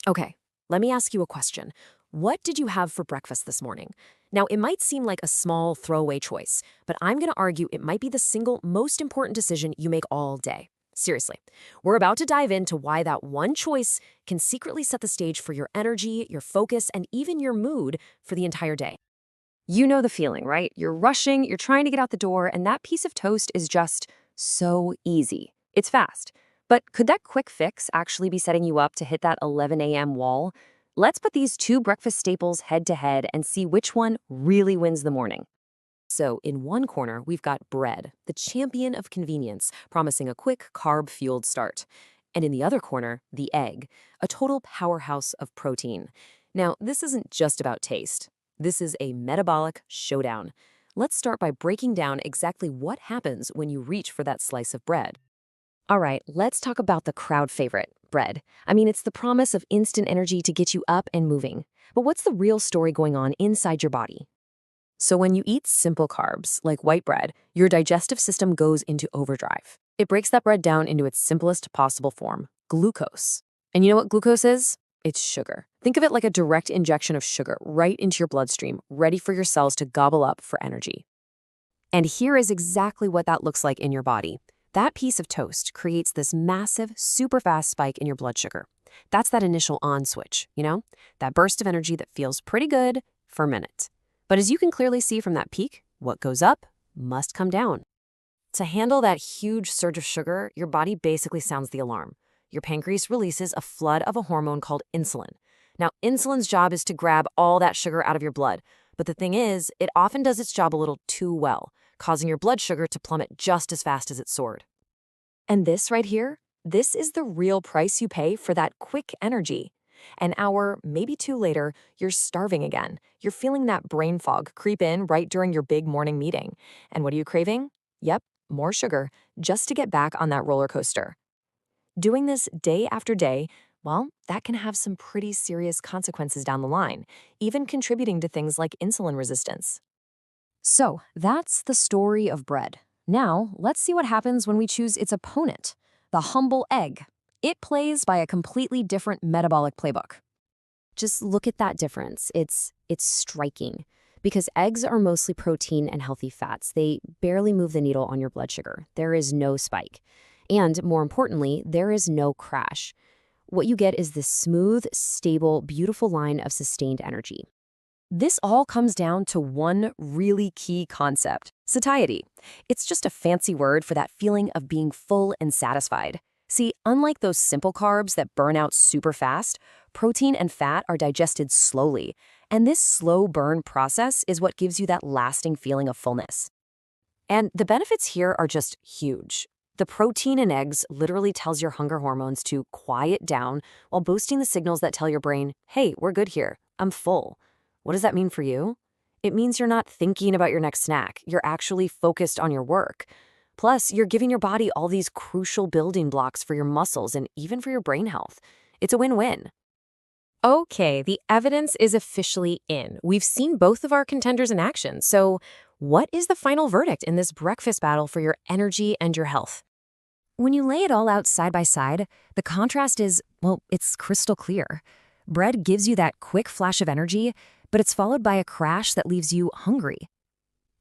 Okay, let me ask you a question. What did you have for breakfast this morning? Now, it might seem like a small throwaway choice, but I'm going to argue it might be the single most important decision you make all day. Seriously, we're about to dive into why that one choice can secretly set the stage for your energy, your focus, and even your mood for the entire day. You know the feeling, right? You're rushing, you're trying to get out the door, and that piece of toast is just so easy. It's fast. But could that quick fix actually be setting you up to hit that 11 a.m. wall? Let's put these two breakfast staples head to head and see which one really wins the morning. So, in one corner, we've got bread, the champion of convenience, promising a quick carb fueled start. And in the other corner, the egg, a total powerhouse of protein. Now, this isn't just about taste. This is a metabolic showdown. Let's start by breaking down exactly what happens when you reach for that slice of bread. All right, let's talk about the crowd favorite, bread. I mean, it's the promise of instant energy to get you up and moving. But what's the real story going on inside your body? So when you eat simple carbs, like white bread, your digestive system goes into overdrive. It breaks that bread down into its simplest possible form, glucose. And you know what glucose is? It's sugar. Think of it like a direct injection of sugar right into your bloodstream, ready for your cells to gobble up for energy. And here is exactly what that looks like in your body. That piece of toast creates this massive, super fast spike in your blood sugar. That's that initial on switch, that burst of energy that feels pretty good for a minute. But as you can clearly see from that peak, what goes up must come down. To handle that huge surge of sugar, your body basically sounds the alarm. Your pancreas releases a flood of a hormone called insulin. Now, insulin's job is to grab all that sugar out of your blood. But the thing is, it often does its job a little too well, causing your blood sugar to plummet just as fast as it soared. And this right here, this is the real price you pay for that quick energy. An hour, maybe two later, you're starving again. You're feeling that brain fog creep in right during your big morning meeting. And what are you craving? Yep, more sugar, just to get back on that roller coaster. Doing this day after day, well, that can have some pretty serious consequences down the line, even contributing to things like insulin resistance. So, that's the story of bread. Now, let's see what happens when we choose its opponent, the humble egg. It plays by a completely different metabolic playbook. Just look at that difference. It's striking. Because eggs are mostly protein and healthy fats, they barely move the needle on your blood sugar. There is no spike. And more importantly, there is no crash. What you get is this smooth, stable, beautiful line of sustained energy. This all comes down to one really key concept, satiety. It's just a fancy word for that feeling of being full and satisfied. See, unlike those simple carbs that burn out super fast, protein and fat are digested slowly, and this slow burn process is what gives you that lasting feeling of fullness. And the benefits here are just huge. The protein in eggs literally tells your hunger hormones to quiet down while boosting the signals that tell your brain, hey, we're good here, I'm full. What does that mean for you? It means you're not thinking about your next snack. You're actually focused on your work. Plus, you're giving your body all these crucial building blocks for your muscles and even for your brain health. It's a win-win. Okay, the evidence is officially in. We've seen both of our contenders in action. So, what is the final verdict in this breakfast battle for your energy and your health? When you lay it all out side by side, the contrast is, well, it's crystal clear. Bread gives you that quick flash of energy, but it's followed by a crash that leaves you hungry.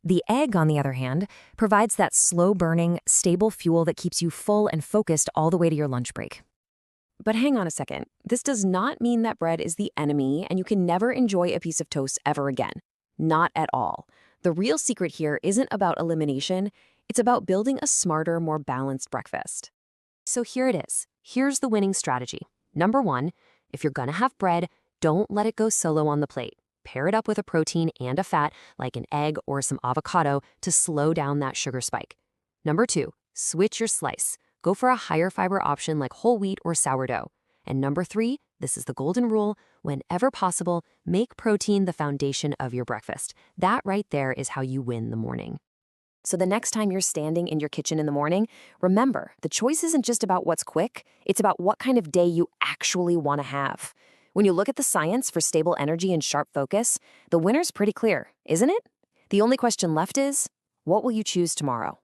The egg, on the other hand, provides that slow-burning, stable fuel that keeps you full and focused all the way to your lunch break. But hang on a second. This does not mean that bread is the enemy and you can never enjoy a piece of toast ever again. Not at all. The real secret here isn't about elimination. It's about building a smarter, more balanced breakfast. So here it is. Here's the winning strategy. Number one, if you're gonna have bread, don't let it go solo on the plate. Pair it up with a protein and a fat, like an egg or some avocado, to slow down that sugar spike. Number two, switch your slice. Go for a higher fiber option like whole wheat or sourdough. And number three, this is the golden rule, whenever possible, make protein the foundation of your breakfast. That right there is how you win the morning. So the next time you're standing in your kitchen in the morning, remember, the choice isn't just about what's quick, it's about what kind of day you actually want to have. When you look at the science for stable energy and sharp focus, the winner's pretty clear, isn't it? The only question left is, what will you choose tomorrow?